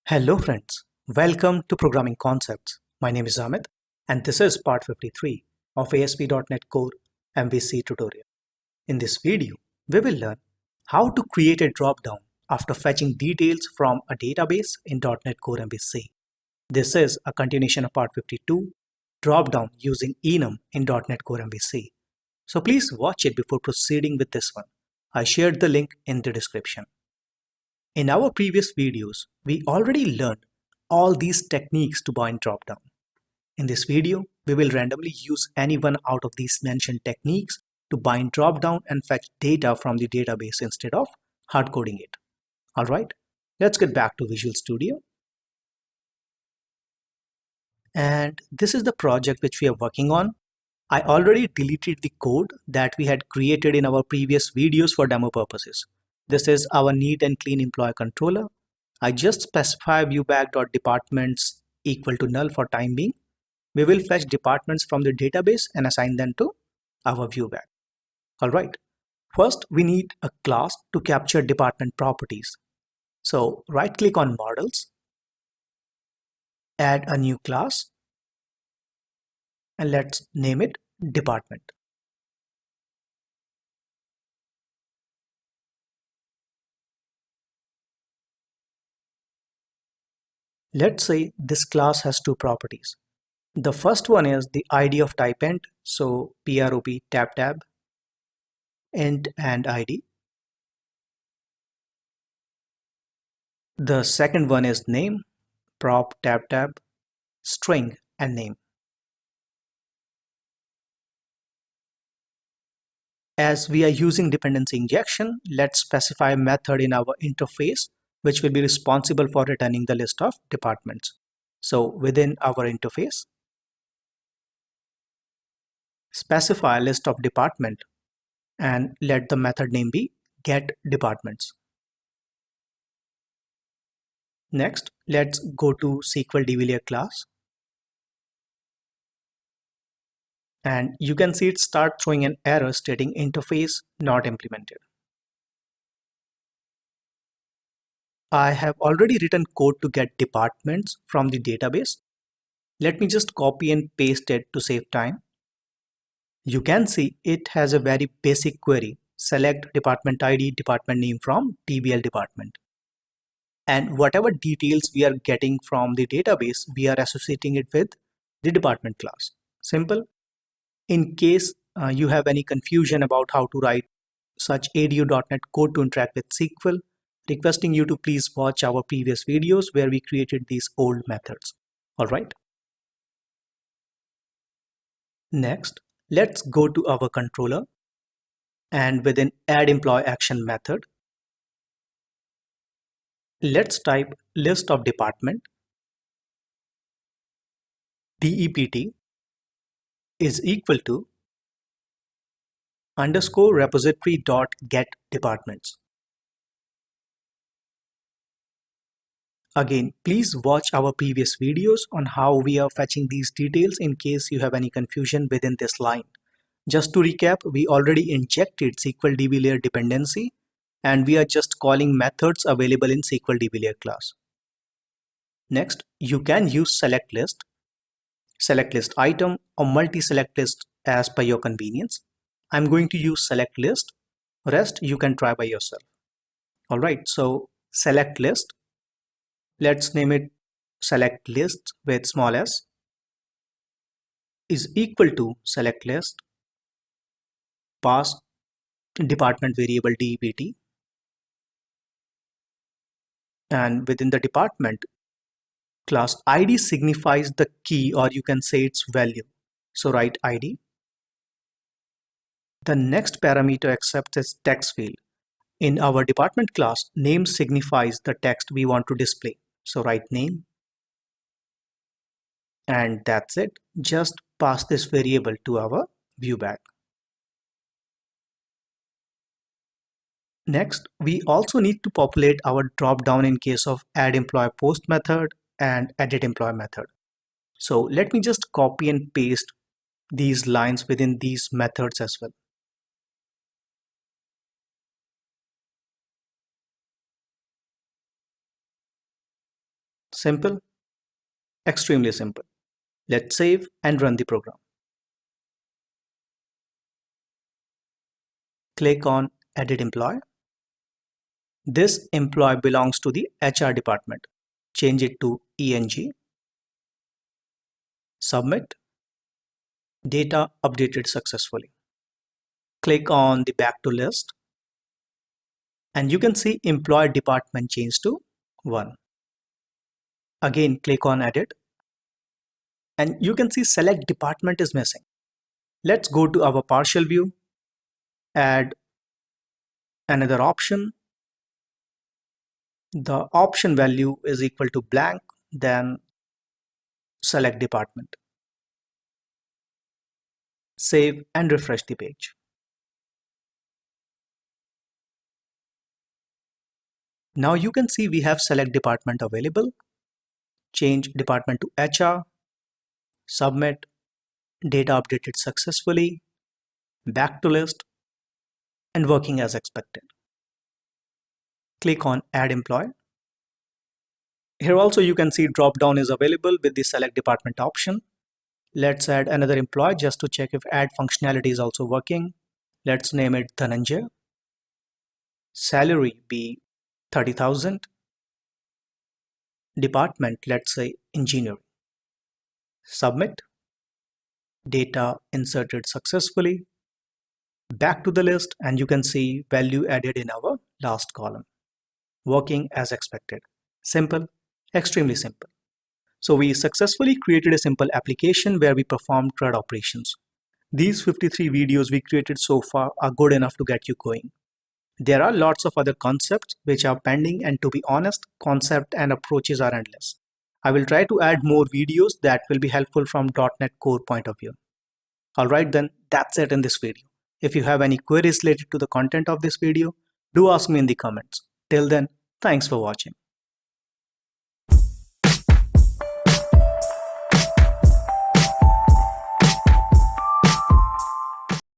Hello friends, welcome to Programming Concepts. My name is Amit and this is part 53 of ASP.NET Core MVC tutorial. In this video, we will learn how to create a dropdown after fetching details from a database in .NET Core MVC. This is a continuation of part 52, dropdown using ENUM in .NET Core MVC. So please watch it before proceeding with this one. I shared the link in the description. In our previous videos, we already learned all these techniques to bind dropdown. In this video, we will randomly use any one out of these mentioned techniques to bind dropdown and fetch data from the database instead of hard coding it. Alright, let's get back to Visual Studio. And this is the project which we are working on. I already deleted the code that we had created in our previous videos for demo purposes. This is our neat and clean employee controller. I just specify viewBag.departments equal to null for time being. We will fetch departments from the database and assign them to our viewBag. Alright, first we need a class to capture department properties. So right click on models, add a new class, and let's name it department. Let's say this class has two properties. The first one is the ID of type int, so prop tab int and ID. The second one is name, prop tab string and name. As we are using dependency injection, let's specify a method in our interface which will be responsible for returning the list of departments. So within our interface, specify a list of department and let the method name be getDepartments. Next, let's go to SQL DBlayer class. And you can see it start throwing an error stating interface not implemented. I have already written code to get departments from the database. Let me just copy and paste it to save time. You can see it has a very basic query. Select department ID, department name from DBL department. And whatever details we are getting from the database, we are associating it with the department class. Simple. In case you have any confusion about how to write such ADU.NET code to interact with SQL, requesting you to please watch our previous videos where we created these old methods. Alright. Next, let's go to our controller and within addEmployeeAction method, let's type list of department DEPT is equal to underscore repository dot get departments. Again, please watch our previous videos on how we are fetching these details in case you have any confusion within this line. Just to recap, we already injected SQL DBlayer dependency and we are just calling methods available in SQL DBlayer class. Next, you can use select list item or multi-select list as per your convenience. I'm going to use select list. Rest you can try by yourself. Alright, so select list. Let's name it select list with small s is equal to select list pass department variable DEPT, and within the department class ID signifies the key or you can say its value. So write ID. The next parameter accepts is text field. In our department class, name signifies the text we want to display. So write name. And that's it. Just pass this variable to our viewBag. Next, we also need to populate our dropdown in case of addEmployeePost method and editEmployee method. So let me just copy and paste these lines within these methods as well. Simple? Extremely simple. Let's save and run the program. Click on Edit Employee. This employee belongs to the HR department. Change it to ENG. Submit. Data updated successfully. Click on the Back to List. And you can see employee department changed to 1. Again, click on Edit. And you can see Select Department is missing. Let's go to our partial view. Add another option. The option value is equal to blank, then select department. Save and refresh the page. Now you can see we have select department available. Change department to HR. Submit. Data updated successfully. Back to list. And working as expected. Click on Add Employee. Here also you can see Dropdown is available with the Select Department option. Let's add another employee just to check if add functionality is also working. Let's name it Dhananjay. Salary be 30,000. Department, let's say engineering. Submit. Data inserted successfully. Back to the list and you can see value added in our last column. Working as expected. Simple, extremely simple. So we successfully created a simple application where we performed CRUD operations. These 53 videos we created so far are good enough to get you going. There are lots of other concepts which are pending, and to be honest, concept and approaches are endless. I will try to add more videos that will be helpful from .NET Core point of view. Alright then, that's it in this video. If you have any queries related to the content of this video, do ask me in the comments. Till then, thanks for watching.